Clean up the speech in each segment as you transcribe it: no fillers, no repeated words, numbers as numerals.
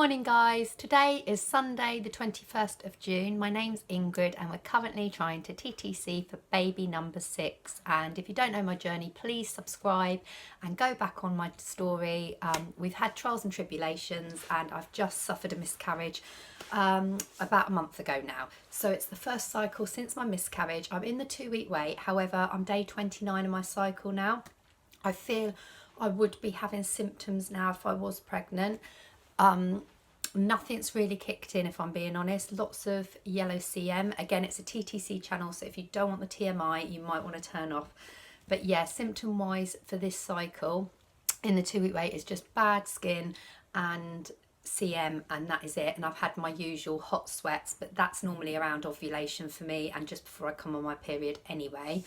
morning guys, today is Sunday the 21st of June. My name's Ingrid and we're currently trying to TTC for baby number 6, and if you don't know my journey, please subscribe and go back on my story. We've had trials and tribulations and I've just suffered a miscarriage about a month ago now. So it's the first cycle since my miscarriage. I'm in the 2-week wait, however I'm day 29 of my cycle now. I feel I would be having symptoms now if I was pregnant. Nothing's really kicked in, if I'm being honest. Lots of yellow CM. Again, it's a TTC channel, so if you don't want the TMI, you might want to turn off. But yeah, symptom wise for this cycle in the 2-week wait is just bad skin and CM, and that is it. And I've had my usual hot sweats, but that's normally around ovulation for me and just before I come on my period anyway.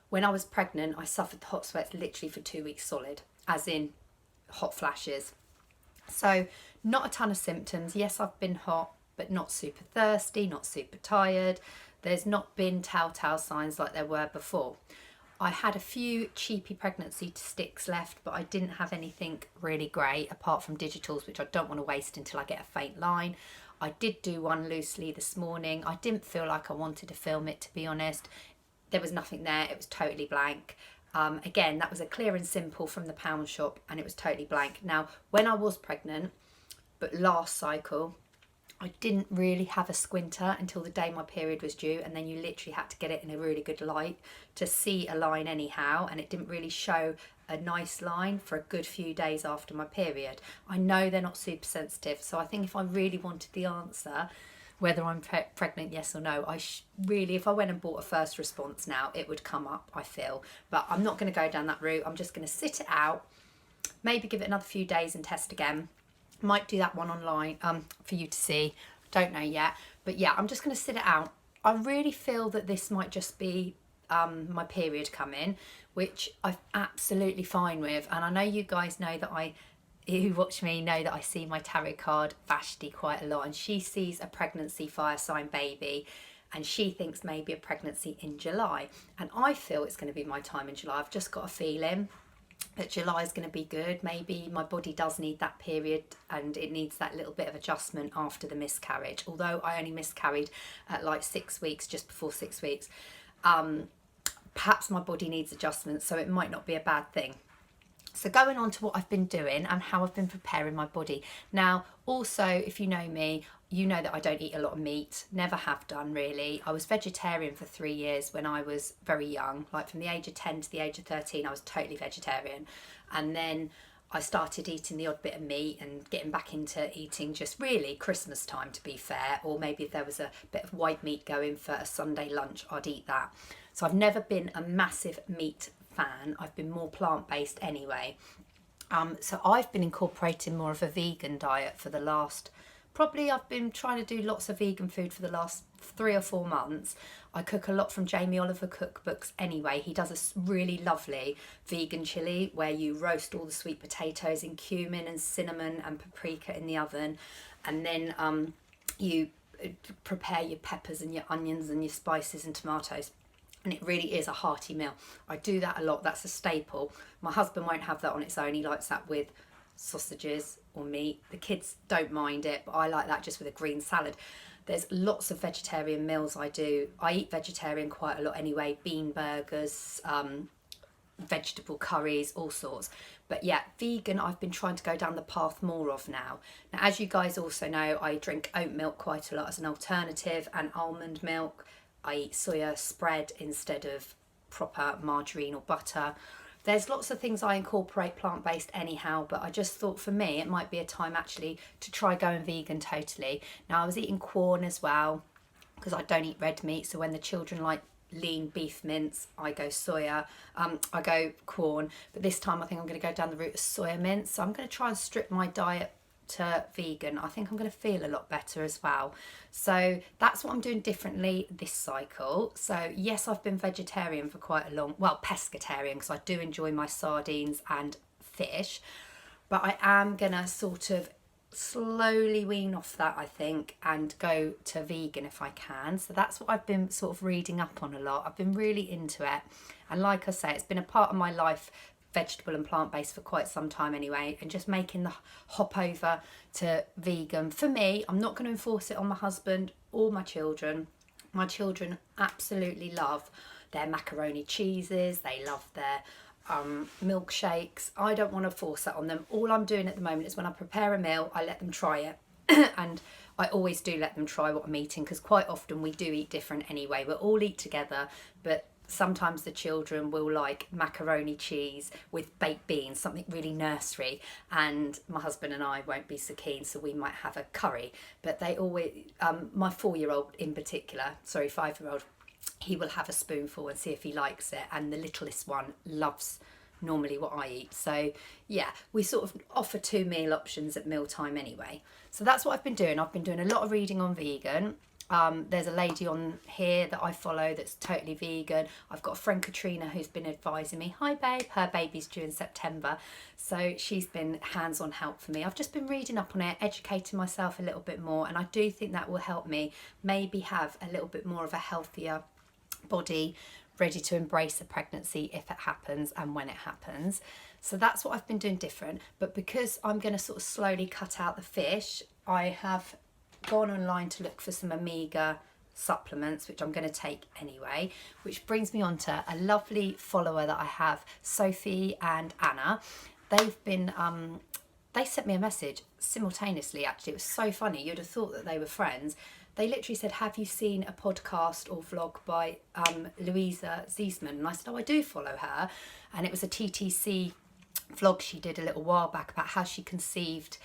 When I was pregnant, I suffered the hot sweats literally for 2 weeks solid, as in hot flashes. So not a ton of symptoms. Yes, I've been hot, but not super thirsty, not super tired. There's not been telltale signs like there were before. I had a few cheapy pregnancy sticks left, but I didn't have anything really great apart from digitals, which I don't want to waste until I get a faint line. I did do one loosely this morning. I didn't feel like I wanted to film it, to be honest. There was nothing there. It was totally blank. Again, that was a clear and simple from the pound shop and it was totally blank. Now, when I was pregnant, but last cycle, I didn't really have a squinter until the day my period was due, and then you literally had to get it in a really good light to see a line anyhow, and it didn't really show a nice line for a good few days after my period. I know they're not super sensitive, so I think if I really wanted the answer, whether I'm pregnant, yes or no, really, if I went and bought a first response now, it would come up, I feel. But I'm not going to go down that route. I'm just going to sit it out, maybe give it another few days and test again. Might do that one online for you to see. Don't know yet. But yeah, I'm just going to sit it out. I really feel that this might just be my period coming, which I'm absolutely fine with. And I know you guys know that who watch me know that I see my tarot card Vashti quite a lot, and she sees a pregnancy fire sign baby and she thinks maybe a pregnancy in July, and I feel it's going to be my time in July. I've just got a feeling that July is going to be good. Maybe my body does need that period and it needs that little bit of adjustment after the miscarriage, although I only miscarried at like 6 weeks, just before 6 weeks. Perhaps my body needs adjustment, so it might not be a bad thing. So going on to what I've been doing and how I've been preparing my body. Now, also, if you know me, you know that I don't eat a lot of meat, never have done really. I was vegetarian for 3 years when I was very young, like from the age of 10 to the age of 13, I was totally vegetarian. And then I started eating the odd bit of meat and getting back into eating just really Christmas time, to be fair, or maybe if there was a bit of white meat going for a Sunday lunch, I'd eat that. So I've never been a massive meat fan. I've been more plant-based anyway. So I've been incorporating more of a vegan diet for the last, probably I've been trying to do lots of vegan food for the last 3 or 4 months. I cook a lot from Jamie Oliver cookbooks anyway. He does a really lovely vegan chili where you roast all the sweet potatoes in cumin and cinnamon and paprika in the oven, and then you prepare your peppers and your onions and your spices and tomatoes. And it really is a hearty meal. I do that a lot. That's a staple. My husband won't have that on its own. He likes that with sausages or meat. The kids don't mind it, but I like that just with a green salad. There's lots of vegetarian meals I do. I eat vegetarian quite a lot anyway. Bean burgers, vegetable curries, all sorts. But yeah, vegan I've been trying to go down the path more of now. Now, as you guys also know, I drink oat milk quite a lot as an alternative, and almond milk. I eat soya spread instead of proper margarine or butter. There's lots of things I incorporate plant-based anyhow, but I just thought for me it might be a time actually to try going vegan totally. Now, I was eating corn as well because I don't eat red meat, so when the children like lean beef mince, I go soya, I go corn, but this time I think I'm going to go down the route of soya mince. So I'm going to try and strip my diet to vegan. I think I'm going to feel a lot better as well. So that's what I'm doing differently this cycle. So yes, I've been vegetarian for quite a long, well, pescatarian, because I do enjoy my sardines and fish, but I am going to sort of slowly wean off that, I think, and go to vegan if I can. So that's what I've been sort of reading up on a lot. I've been really into it, and like I say, it's been a part of my life, vegetable and plant-based for quite some time anyway, and just making the hop over to vegan. For me, I'm not going to enforce it on my husband or my children. My children absolutely love their macaroni cheeses, they love their milkshakes. I don't want to force that on them. All I'm doing at the moment is when I prepare a meal, I let them try it. And I always do let them try what I'm eating, because quite often we do eat different anyway. We'll all eat together, but sometimes the children will like macaroni cheese with baked beans, something really nursery, and my husband and I won't be so keen, so we might have a curry. But they always, my 4-year-old in particular, sorry, 5-year-old, he will have a spoonful and see if he likes it, and the littlest one loves normally what I eat. So yeah, we sort of offer 2 meal options at mealtime anyway. So that's what I've been doing. I've been doing a lot of reading on vegan. There's a lady on here that I follow that's totally vegan. I've got a friend, Katrina, who's been advising me. Hi babe, her baby's due in September, so she's been hands-on help for me. I've just been reading up on it, educating myself a little bit more, and I do think that will help me maybe have a little bit more of a healthier body, ready to embrace a pregnancy if it happens and when it happens. So that's what I've been doing different. But because I'm going to sort of slowly cut out the fish, I have gone online to look for some omega supplements, which I'm going to take anyway, which brings me on to a lovely follower that I have, Sophie and Anna. They've been they sent me a message simultaneously. Actually, it was so funny, you'd have thought that they were friends. They literally said, have you seen a podcast or vlog by Louisa Ziesman? And I said, oh, I do follow her. And it was a TTC vlog she did a little while back about how she conceived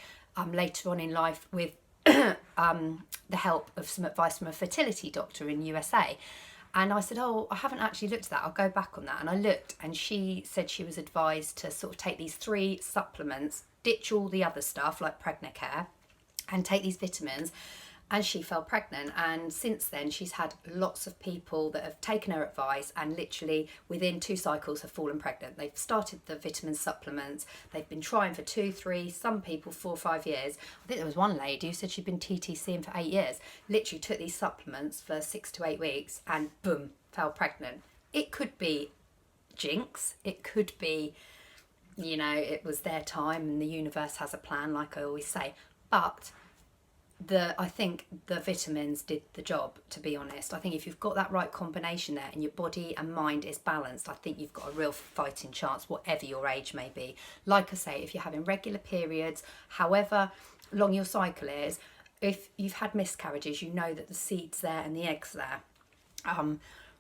later on in life with the help of some advice from a fertility doctor in USA. And I said, oh, I haven't actually looked at that. I'll go back on that. And I looked, and she said she was advised to sort of take these 3 supplements, ditch all the other stuff like Pregnacare, and take these vitamins. And she fell pregnant, and since then she's had lots of people that have taken her advice and literally within 2 cycles have fallen pregnant. They've started the vitamin supplements, they've been trying for 2, 3, some people 4 or 5 years. I think there was one lady who said she'd been TTCing for 8 years, literally took these supplements for 6 to 8 weeks and boom, fell pregnant. It could be jinx, it could be, you know, it was their time and the universe has a plan, like I always say. But I think the vitamins did the job, to be honest. I think if you've got that right combination there and your body and mind is balanced, I think you've got a real fighting chance, whatever your age may be. Like I say, if you're having regular periods, however long your cycle is, if you've had miscarriages, you know that the seed's there and the egg's there.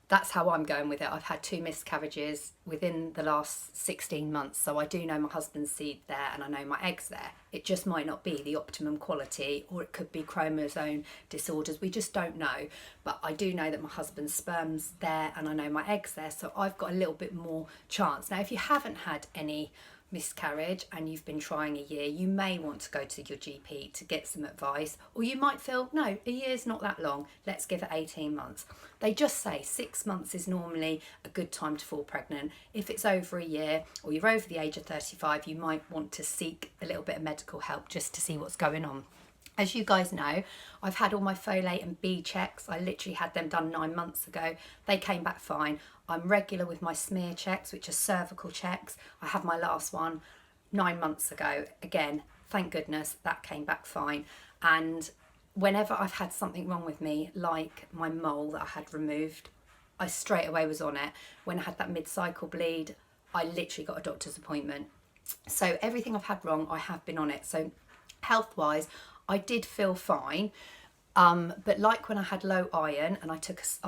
That's how I'm going with it. I've had 2 miscarriages within the last 16 months, so I do know my husband's seed there and I know my egg's there. It just might not be the optimum quality, or it could be chromosome disorders. We just don't know. But I do know that my husband's sperm's there and I know my egg's there, so I've got a little bit more chance. Now, if you haven't had any miscarriage and you've been trying a year, you may want to go to your GP to get some advice, or you might feel, no, a year's not that long, let's give it 18 months. They just say 6 months is normally a good time to fall pregnant. If it's over a year or you're over the age of 35, you might want to seek a little bit of medical help just to see what's going on. As you guys know, I've had all my folate and B checks. I literally had them done 9 months ago. They came back fine. I'm regular with my smear checks, which are cervical checks. I had my last one 9 months ago. Again, thank goodness that came back fine. And whenever I've had something wrong with me, like my mole that I had removed, I straight away was on it. When I had that mid-cycle bleed, I literally got a doctor's appointment. So everything I've had wrong, I have been on it. So health-wise, I did feel fine. But like when I had low iron and I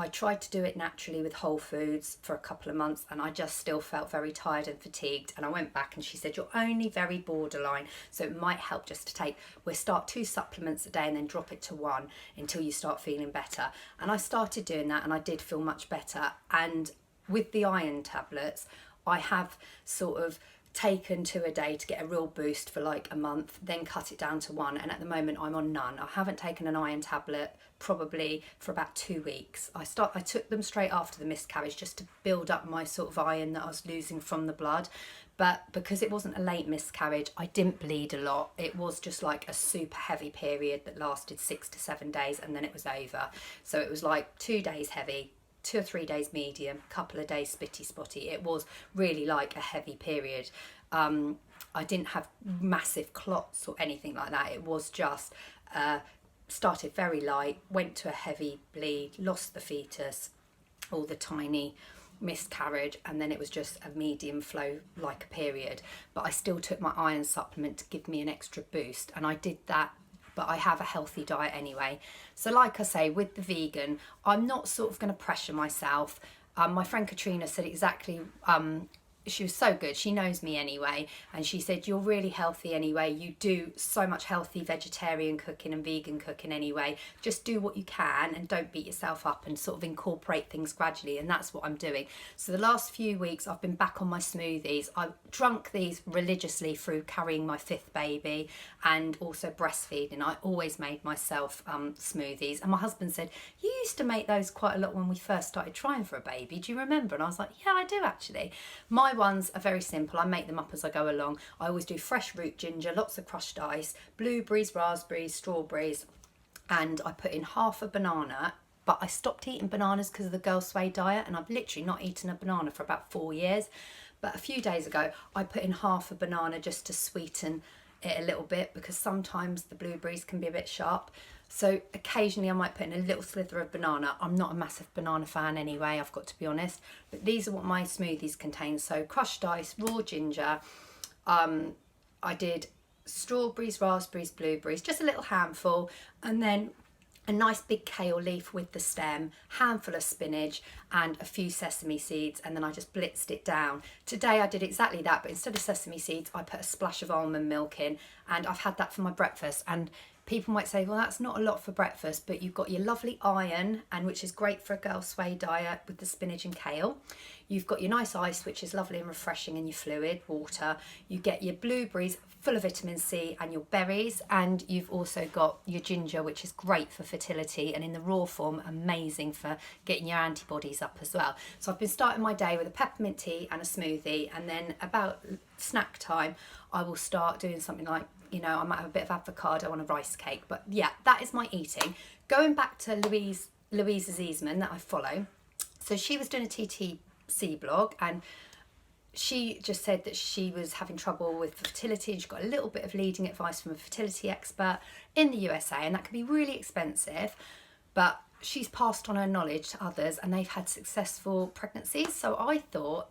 tried to do it naturally with whole foods for a couple of months, and I just still felt very tired and fatigued, and I went back and she said, you're only very borderline, so it might help just to we'll start 2 supplements a day and then drop it to 1 until you start feeling better. And I started doing that and I did feel much better. And with the iron tablets, I have sort of taken 2 a day to get a real boost for like a month, then cut it down to 1, and at the moment I'm on none. I haven't taken an iron tablet probably for about 2 weeks. I took them straight after the miscarriage just to build up my sort of iron that I was losing from the blood, but because it wasn't a late miscarriage, I didn't bleed a lot. It was just like a super heavy period that lasted 6 to 7 days and then it was over. So it was like 2 days heavy, 2 or 3 days medium, couple of days spitty spotty. It was really like a heavy period. I didn't have massive clots or anything like that. It was just started very light, went to a heavy bleed, lost the fetus, all the tiny miscarriage, and then it was just a medium flow like a period. But I still took my iron supplement to give me an extra boost, and I did that. But I have a healthy diet anyway. So like I say, with the vegan, I'm not sort of going to pressure myself. My friend Katrina said exactly, she was so good, she knows me anyway, and she said, you're really healthy anyway, you do so much healthy vegetarian cooking and vegan cooking anyway, just do what you can and don't beat yourself up, and sort of incorporate things gradually. And that's what I'm doing. So the last few weeks I've been back on my smoothies. I've drunk these religiously through carrying my 5th baby and also breastfeeding. I always made myself smoothies, and my husband said, you used to make those quite a lot when we first started trying for a baby, do you remember? And I was like, yeah, I do actually. My ones are very simple. I make them up as I go along. I always do fresh root ginger, lots of crushed ice, blueberries, raspberries, strawberries, and I put in half a banana. But I stopped eating bananas because of the Girl Sway diet, and I've literally not eaten a banana for about 4 years. But a few days ago I put in half a banana just to sweeten it a little bit, because sometimes the blueberries can be a bit sharp. So occasionally I might put in a little slither of banana. I'm not a massive banana fan anyway, I've got to be honest. But these are what my smoothies contain. So crushed ice, raw ginger. I did strawberries, raspberries, blueberries, just a little handful. And then a nice big kale leaf with the stem, handful of spinach and a few sesame seeds, and then I just blitzed it down. Today I did exactly that, but instead of sesame seeds I put a splash of almond milk in, and I've had that for my breakfast. And people might say, well, that's not a lot for breakfast, but you've got your lovely iron, and which is great for a Girl Sway diet with the spinach and kale. You've got your nice ice, which is lovely and refreshing, and your fluid, water. You get your blueberries full of vitamin C and your berries, and you've also got your ginger, which is great for fertility, and in the raw form, amazing for getting your antibodies up as well. So I've been starting my day with a peppermint tea and a smoothie, and then about snack time, I will start doing something like, you know, I might have a bit of avocado on a rice cake. But yeah, that is my eating. Going back to Louisa Ziesman that I follow. So she was doing a TTC blog, and she just said that she was having trouble with fertility, and she got a little bit of leading advice from a fertility expert in the USA, and that can be really expensive, but she's passed on her knowledge to others and they've had successful pregnancies. So I thought,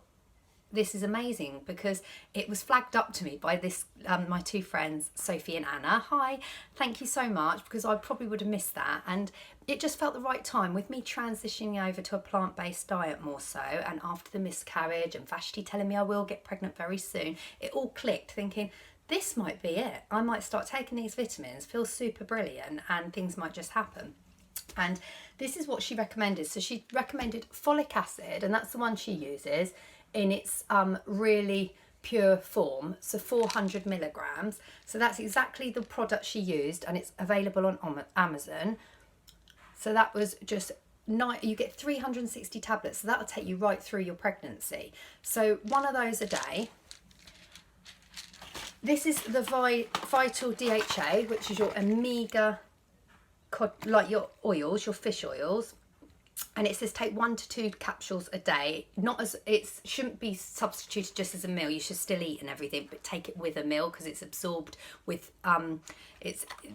this is amazing, because it was flagged up to me by this my 2 friends, Sophie and Anna. Hi, thank you so much, because I probably would have missed that, and it just felt the right time with me transitioning over to a plant-based diet more so, and after the miscarriage and Vashti telling me I will get pregnant very soon, it all clicked, thinking this might be it. I might start taking these vitamins, feel super brilliant, and things might just happen. And this is what she recommended. So she recommended folic acid, and that's the one she uses in its really pure form, so 400 milligrams. So that's exactly the product she used, and it's available on Amazon. So that was just you get 360 tablets, so that'll take you right through your pregnancy. So one of those a day. This is the Vital DHA, which is your omega, like your oils, your fish oils. And it says take 1 to 2 capsules a day. Not as it shouldn't be substituted just as a meal. You should still eat and everything, but take it with a meal, because it's absorbed with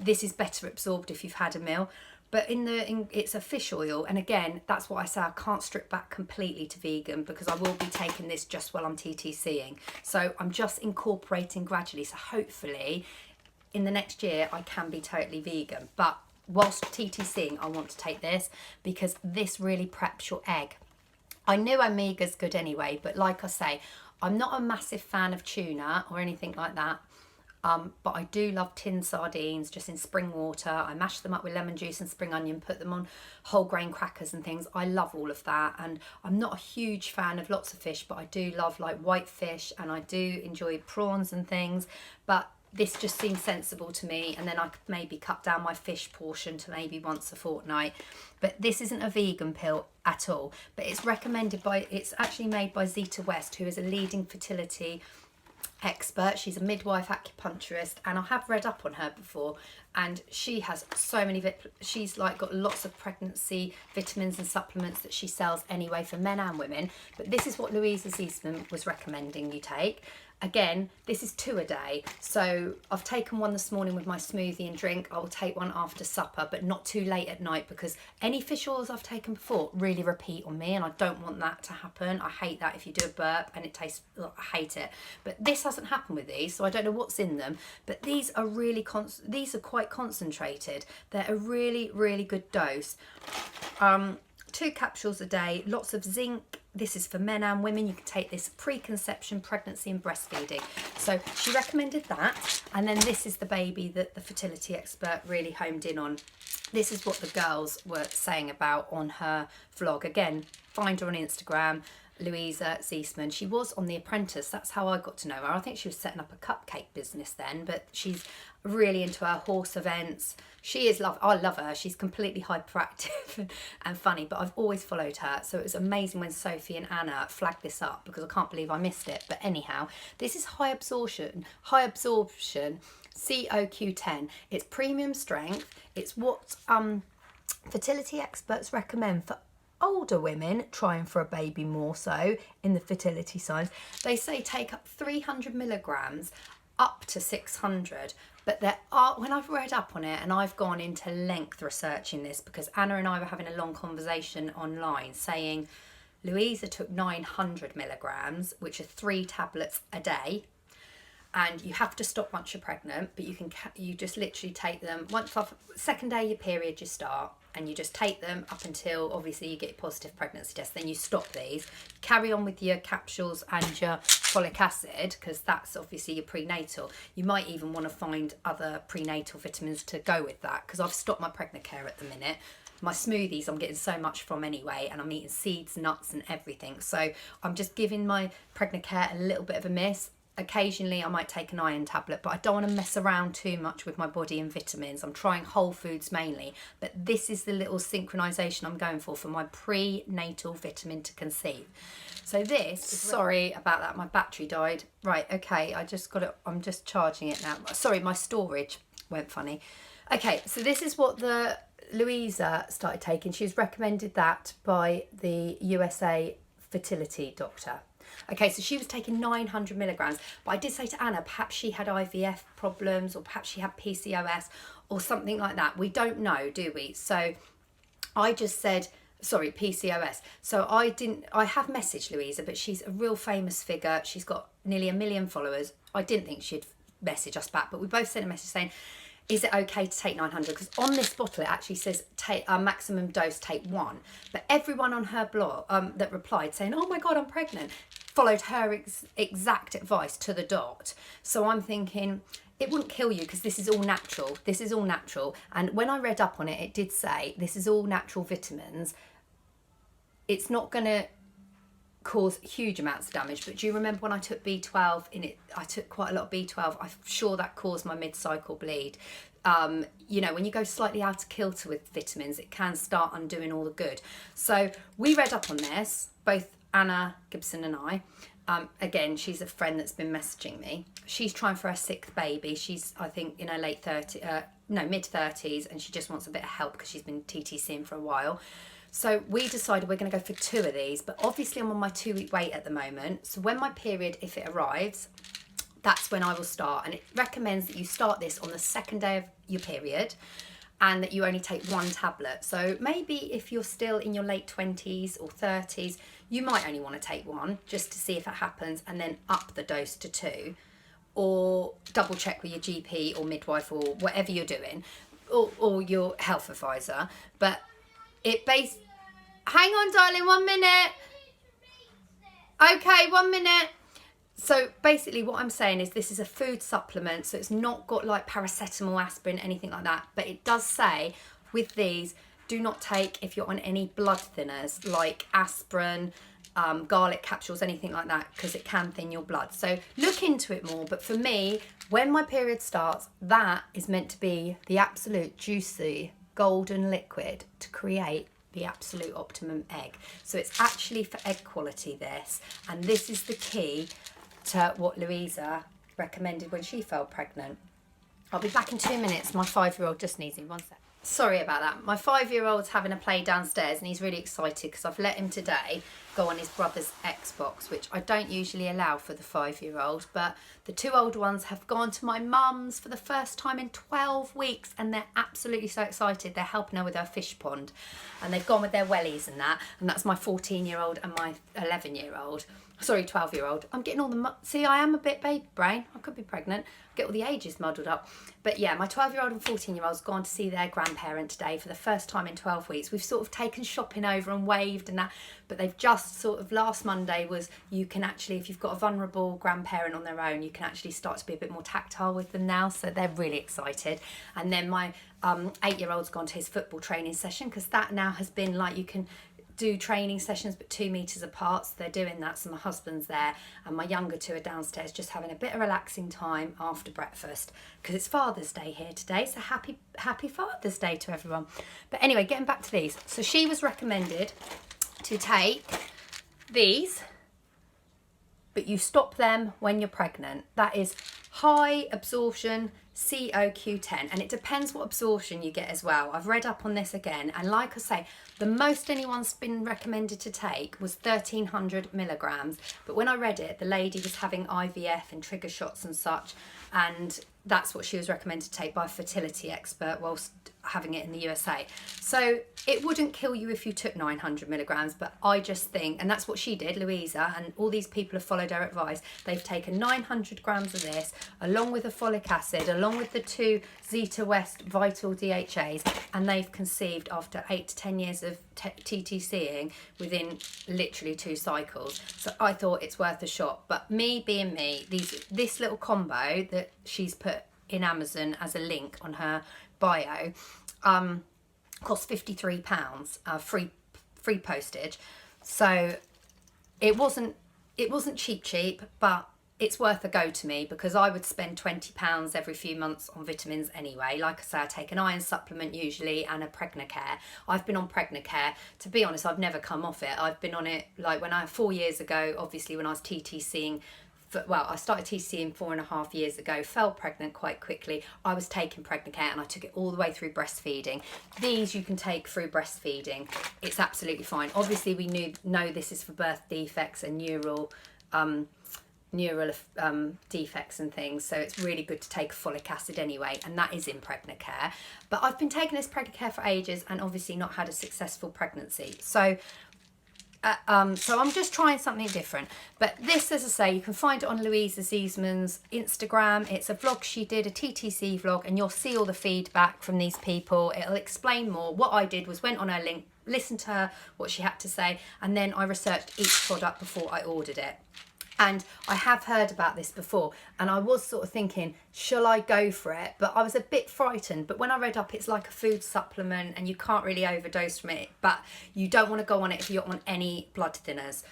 this is better absorbed if you've had a meal. But it's a fish oil, and again, that's what I say, I can't strip back completely to vegan, because I will be taking this just while I'm TTCing. So I'm just incorporating gradually. So hopefully in the next year I can be totally vegan. But whilst TTCing, I want to take this, because this really preps your egg. I knew omega's good anyway, but like I say, I'm not a massive fan of tuna or anything like that. But I do love tin sardines just in spring water. I mash them up with lemon juice and spring onion, put them on whole grain crackers and things. I love all of that, and I'm not a huge fan of lots of fish, but I do love like white fish, and I do enjoy prawns and things. But this just seems sensible to me, and then I could maybe cut down my fish portion to maybe once a fortnight. But this isn't a vegan pill at all, but it's recommended by, it's actually made by Zita West, who is a leading fertility expert. She's a midwife acupuncturist, and I have read up on her before, and she has so many she's like got lots of pregnancy vitamins and supplements that she sells anyway for men and women. But this is what Louisa Ziesman was recommending you take. Again, this is 2 a day, so I've taken one this morning with my smoothie and drink. I will take one after supper, but not too late at night, because any fish oils I've taken before really repeat on me, and I don't want that to happen. I hate that if you do a burp and it tastes, I hate it. But this hasn't happened with these, so I don't know what's in them, but these are really these are quite concentrated. They're a really, really good dose. 2 capsules a day, lots of zinc. This is for men and women. You can take this preconception, pregnancy and breastfeeding. So she recommended that. And then this is the baby that the fertility expert really homed in on. This is what the girls were saying about on her vlog. Again, find her on Instagram, Louisa Ziesman. She was on The Apprentice. That's how I got to know her. I think she was setting up a cupcake business then, but she's really into her horse events. She is I love her. She's completely hyperactive and funny, but I've always followed her. So it was amazing when Sophie and Anna flagged this up, because I can't believe I missed it. But anyhow, this is high absorption COQ10. It's premium strength. It's what fertility experts recommend for older women trying for a baby, more so in the fertility signs. They say take up 300 milligrams up to 600, but there are, when I've read up on it and I've gone into length researching this, because Anna and I were having a long conversation online saying Louisa took 900 milligrams, which are 3 tablets a day, and you have to stop once you're pregnant, but you just literally take them once off second day of your period. You start, and you just take them up until obviously you get a positive pregnancy test. Then you stop these, carry on with your capsules and your folic acid, because that's obviously your prenatal. You might even want to find other prenatal vitamins to go with that, because I've stopped my pregnant care at the minute. My smoothies I'm getting so much from anyway, and I'm eating seeds, nuts and everything, so I'm just giving my pregnant care a little bit of a miss. Occasionally I might take an iron tablet, but I don't want to mess around too much with my body and vitamins. I'm trying whole foods mainly, but this is the little synchronization I'm going for my prenatal vitamin to conceive. So this, sorry about that, my battery died. Right, okay, I just got it, I'm just charging it now. Sorry, my storage went funny. Okay, so this is what the Louisa started taking. She was recommended that by the USA fertility doctor. Okay, so she was taking 900 milligrams, but I did say to Anna, perhaps she had IVF problems, or perhaps she had PCOS or something like that. We don't know, do we? So I just said, sorry, PCOS. So I have messaged Louisa, but she's a real famous figure. She's got nearly 1 million followers. I didn't think she'd message us back, but we both sent a message saying, is it okay to take 900? Because on this bottle it actually says take a maximum dose, take 1. But everyone on her blog that replied saying, oh my God, I'm pregnant, followed her exact advice to the dot. So I'm thinking it wouldn't kill you, because this is all natural. This is all natural. And when I read up on it, it did say this is all natural vitamins. It's not going to cause huge amounts of damage, but do you remember when I took B12 in it? I took quite a lot of B12. I'm sure that caused my mid-cycle bleed. You know, when you go slightly out of kilter with vitamins, it can start undoing all the good. So we read up on this, both Anna Gibson and I. Again, she's a friend that's been messaging me. She's trying for her 6th baby. She's, I think, in her mid-30s, and she just wants a bit of help because she's been TTCing for a while. So we decided we're going to go for 2 of these, but obviously I'm on my 2-week wait at the moment. So when my period, if it arrives, that's when I will start. And it recommends that you start this on the 2nd day of your period, and that you only take 1 tablet. So maybe if you're still in your late 20s or 30s, you might only want to take 1 just to see if it happens, and then up the dose to 2, or double check with your GP or midwife or whatever you're doing, or your health advisor. But hang on darling, 1 minute. Okay, 1 minute. So basically what I'm saying is this is a food supplement, so it's not got like paracetamol, aspirin, anything like that. But it does say with these, do not take if you're on any blood thinners like aspirin, garlic capsules, anything like that, because it can thin your blood. So look into it more. But for me, when my period starts, that is meant to be the absolute juicy golden liquid to create the absolute optimum egg. So it's actually for egg quality, this, and this is the key what Louisa recommended when she fell pregnant. I'll be back in 2 minutes. My 5-year-old just needs me. 1 sec. Sorry about that. My 5-year-old's having a play downstairs and he's really excited because I've let him today go on his brother's Xbox, which I don't usually allow for the 5-year-old, but the 2 older ones have gone to my mum's for the first time in 12 weeks and they're absolutely so excited. They're helping her with her fish pond and they've gone with their wellies and that's my 14-year-old and my 11-year-old. Sorry, 12-year-old. I'm getting all the... See, I am a bit baby brain. I could be pregnant. Get all the ages muddled up. But yeah, my 12-year-old and 14-year-old's gone to see their grandparent today for the first time in 12 weeks. We've sort of taken shopping over and waved and that, but they've just sort of... Last Monday was you can actually, if you've got a vulnerable grandparent on their own, you can actually start to be a bit more tactile with them now. So they're really excited. And then my 8-year-old's gone to his football training session because that now has been like you can... do training sessions but 2 meters apart, so they're doing that. So my husband's there and my younger 2 are downstairs just having a bit of relaxing time after breakfast because it's Father's Day here today, so happy Father's Day to everyone. But anyway, getting back to these, so she was recommended to take these, but you stop them when you're pregnant. That is high absorption CoQ10, and it depends what absorption you get as well. I've read up on this again, and like I say, the most anyone's been recommended to take was 1300 milligrams, but when I read it, the lady was having IVF and trigger shots and such, and that's what she was recommended to take by a fertility expert whilst having it in the USA. So it wouldn't kill you if you took 900 milligrams, but I just think, and that's what she did, Louisa, and all these people have followed her advice. They've taken 900 grams of this along with the folic acid, along with the 2 Zeta West Vital DHAs, and they've conceived after 8 to 10 years of TTCing within literally 2 cycles. So I thought it's worth a shot. But me being me, this little combo that she's put in Amazon as a link on her bio cost £53, free postage. So it wasn't cheap, but it's worth a go to me because I would spend £20 every few months on vitamins anyway. Like I say, I take an iron supplement usually and a Pregnacare. I've been on Pregnacare. To be honest, I've never come off it. I've been on it like 4 years ago, obviously when I was TTCing. Well, I started TTCing 4.5 years ago, fell pregnant quite quickly. I was taking Pregnacare and I took it all the way through breastfeeding. These you can take through breastfeeding. It's absolutely fine. Obviously, we know this is for birth defects and neural defects and things, so it's really good to take folic acid anyway, and that is in Pregnacare. But I've been taking this Pregnacare for ages and obviously not had a successful pregnancy. So I'm just trying something different. But this, as I say, you can find it on Louisa Ziesman's Instagram. It's a vlog she did, a TTC vlog, and you'll see all the feedback from these people. It'll explain more. What I did was went on her link, listened to her, what she had to say, and then I researched each product before I ordered it. And I have heard about this before, and I was sort of thinking, shall I go for it? But I was a bit frightened. But when I read up, it's like a food supplement and you can't really overdose from it. But you don't want to go on it if you're on any blood thinners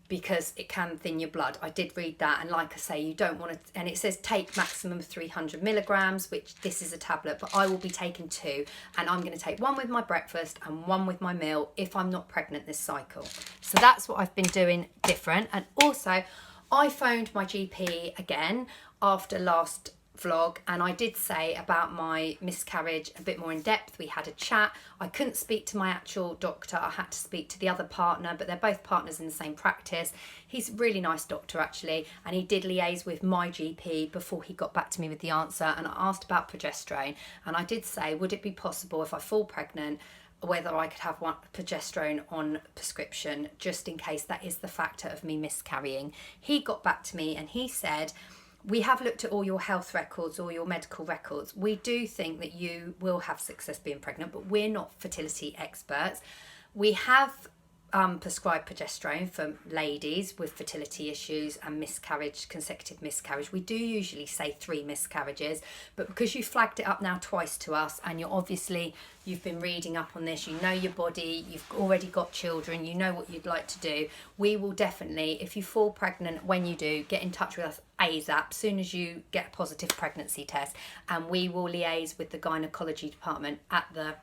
because it can thin your blood. I did read that. And like I say, you don't want to, and it says take maximum 300 milligrams, which this is a tablet, but I will be taking 2. And I'm going to take 1 with my breakfast and 1 with my meal if I'm not pregnant this cycle. So that's what I've been doing different. And also, I phoned my GP again after last vlog, and I did say about my miscarriage a bit more in depth. We had a chat. I couldn't speak to my actual doctor. I had to speak to the other partner, but they're both partners in the same practice. He's a really nice doctor actually, and he did liaise with my GP before he got back to me with the answer. And I asked about progesterone, and I did say, would it be possible if I fall pregnant whether I could have progesterone on prescription, just in case that is the factor of me miscarrying. He got back to me and he said, we have looked at all your health records, all your medical records. We do think that you will have success being pregnant, but we're not fertility experts. We have prescribed progesterone for ladies with fertility issues and miscarriage, consecutive miscarriage. We do usually say 3 miscarriages, but because you flagged it up now twice to us, and you've been reading up on this, you know your body, you've already got children, you know what you'd like to do, we will definitely, if you fall pregnant, when you do, get in touch with us ASAP, soon as you get a positive pregnancy test, and we will liaise with the gynecology department at the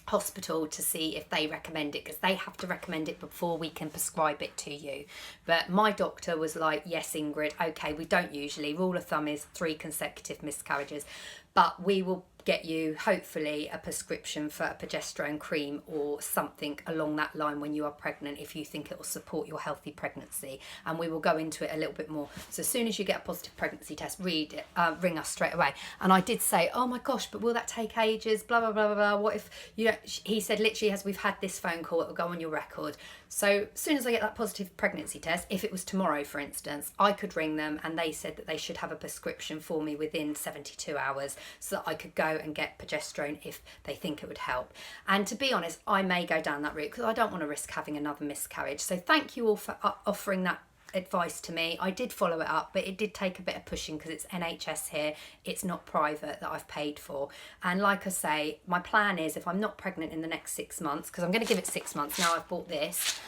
hospital to see if they recommend it, because they have to recommend it before we can prescribe it to you. But my doctor was like, yes, Ingrid, okay, we don't usually, rule of thumb is 3 consecutive miscarriages, but we will get you hopefully a prescription for a progesterone cream or something along that line when you are pregnant, if you think it will support your healthy pregnancy. And we will go into it a little bit more. So as soon as you get a positive pregnancy test, ring us straight away. And I did say, oh my gosh, but will that take ages, blah blah blah blah blah, what if you know, he said literally, as we've had this phone call, it will go on your record. So as soon as I get that positive pregnancy test, if it was tomorrow for instance, I could ring them and they said that they should have a prescription for me within 72 hours so that I could go and get progesterone if they think it would help. And to be honest, I may go down that route because I don't want to risk having another miscarriage. So thank you all for offering that advice to me. I did follow it up, but it did take a bit of pushing because it's NHS here, it's not private that I've paid for. And like I say, my plan is if I'm not pregnant in the next 6 months, because I'm going to give it 6 months now I've bought this,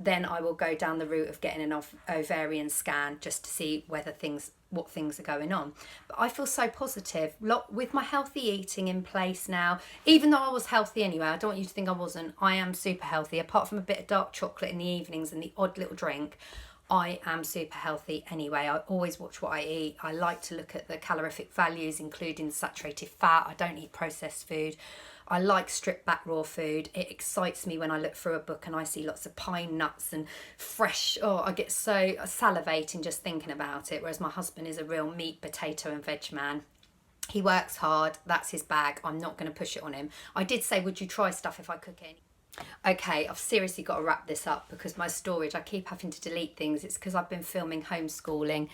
then I will go down the route of getting an ovarian scan just to see whether what things are going on. But I feel so positive with my healthy eating in place now. Even though I was healthy anyway, I don't want you to think I wasn't. I am super healthy. Apart from a bit of dark chocolate in the evenings and the odd little drink, I am super healthy anyway. I always watch what I eat. I like to look at the calorific values, including saturated fat. I don't eat processed food. I like stripped back raw food. It excites me when I look through a book and I see lots of pine nuts and fresh, I get so salivating just thinking about it. Whereas my husband is a real meat, potato and veg man. He works hard, that's his bag. I'm not going to push it on him. I did say, would you try stuff if I cook it? Okay, I've seriously got to wrap this up because my storage, I keep having to delete things. It's because I've been filming homeschooling.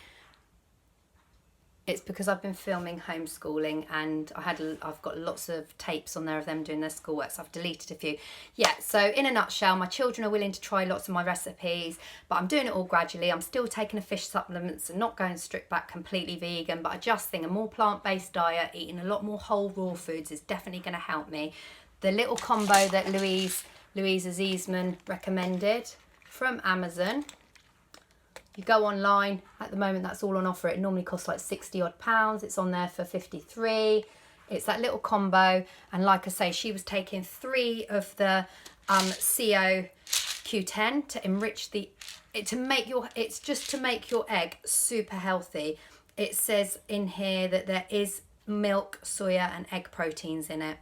And I've got lots of tapes on there of them doing their schoolwork, so I've deleted a few. Yeah, so in a nutshell, my children are willing to try lots of my recipes, but I'm doing it all gradually. I'm still taking the fish supplements and not going stripped back completely vegan, but I just think a more plant-based diet, eating a lot more whole raw foods is definitely going to help me. The little combo that Louisa Ziesman recommended from Amazon, you go online, at the moment that's all on offer. It normally costs like 60 odd pounds. It's on there for 53. It's that little combo. And like I say, she was taking 3 of the CO Q10 to enrich it's just to make your egg super healthy. It says in here that there is milk, soya and egg proteins in it.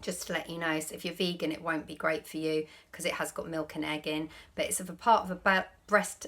Just to let you know, so if you're vegan, it won't be great for you because it has got milk and egg in. But it's a part of a breast.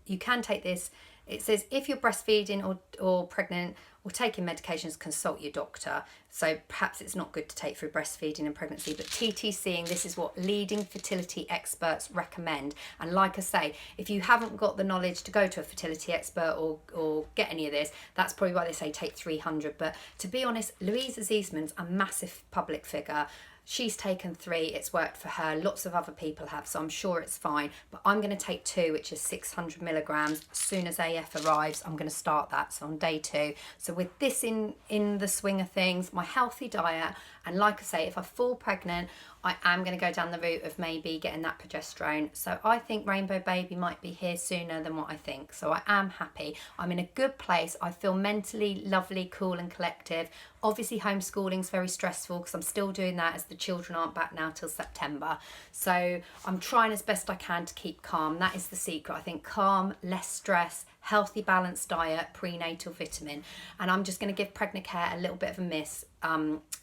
You can take this. It says if you're breastfeeding or pregnant or taking medications, consult your doctor. So perhaps it's not good to take through breastfeeding and pregnancy, but TTCing, this is what leading fertility experts recommend. And like I say, if you haven't got the knowledge to go to a fertility expert or get any of this, that's probably why they say take 300. But to be honest, Louisa Ziesman's a massive public figure. She's taken 3, it's worked for her, lots of other people have, so I'm sure it's fine. But I'm going to take 2, which is 600 milligrams. As soon as AF arrives, I'm going to start that, so on day 2. So with this in the swing of things, my healthy diet, and like I say, if I fall pregnant, I am going to go down the route of maybe getting that progesterone. So I think Rainbow Baby might be here sooner than what I think. So I am happy. I'm in a good place. I feel mentally lovely, cool and collective. Obviously homeschooling is very stressful because I'm still doing that as the children aren't back now till September. So I'm trying as best I can to keep calm. That is the secret. I think calm, less stress, healthy balanced diet, prenatal vitamin. And I'm just going to give Pregnant Care a little bit of a miss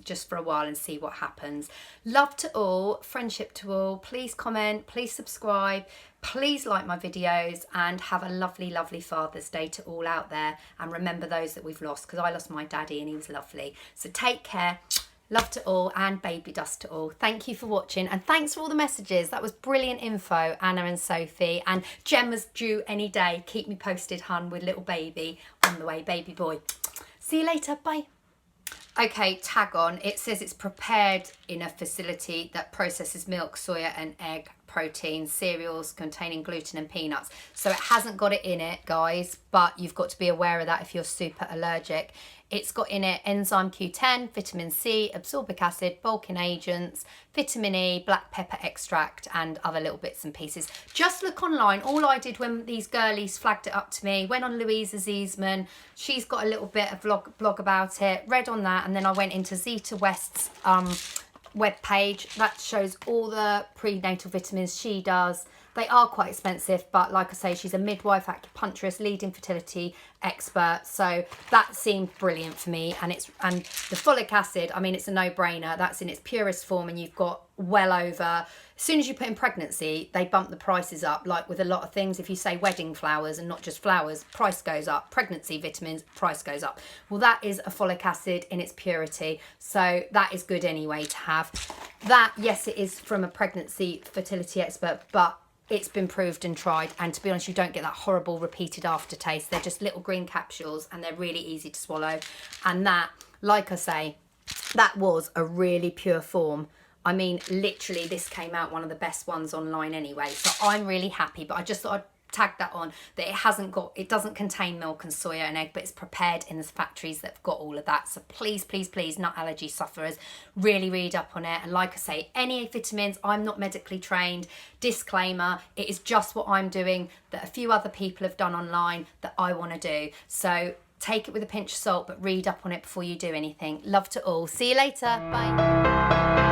just for a while and see what happens. Love to all, friendship to all. Please comment, please subscribe, please like my videos, and have a lovely, lovely Father's Day to all out there. And remember those that we've lost, because I lost my daddy and he was lovely. So take care. Love to all and baby dust to all. Thank you for watching and thanks for all the messages. That was brilliant info, Anna and Sophie. And Gemma's due any day. Keep me posted, hun, with little baby on the way, baby boy. See you later. Bye. Okay, tag on. It says it's prepared in a facility that processes milk, soya and egg proteins, cereals containing gluten and peanuts. So it hasn't got it in it, guys, but you've got to be aware of that if you're super allergic. It's got in it enzyme Q10, vitamin C, absorbic acid, bulking agents, vitamin E, black pepper extract and other little bits and pieces. Just look online. All I did when these girlies flagged it up to me, went on Louisa Ziesman. She's got a little bit of blog about it, read on that, and then I went into Zeta West's webpage that shows all the prenatal vitamins she does. They are quite expensive, but like I say, she's a midwife, acupuncturist, leading fertility expert. So that seemed brilliant for me. And the folic acid, I mean, it's a no-brainer. That's in its purest form, and you've got well over. As soon as you put in pregnancy, they bump the prices up. Like with a lot of things, if you say wedding flowers and not just flowers, price goes up. Pregnancy vitamins, price goes up. Well, that is a folic acid in its purity. So that is good anyway to have. That, yes, it is from a pregnancy fertility expert, but it's been proved and tried, and to be honest, you don't get that horrible repeated aftertaste. They're just little green capsules and they're really easy to swallow. And that, like I say, that was a really pure form. I mean, literally, this came out one of the best ones online anyway. So I'm really happy, but I just thought I'd tag that on, that it doesn't contain milk and soya and egg, but it's prepared in the factories that have got all of that. So please, please, please, nut allergy sufferers, really read up on it. And like I say, any vitamins, I'm not medically trained, disclaimer, it is just what I'm doing that a few other people have done online that I want to do. So take it with a pinch of salt, but read up on it before you do anything. Love to all. See you later. Bye.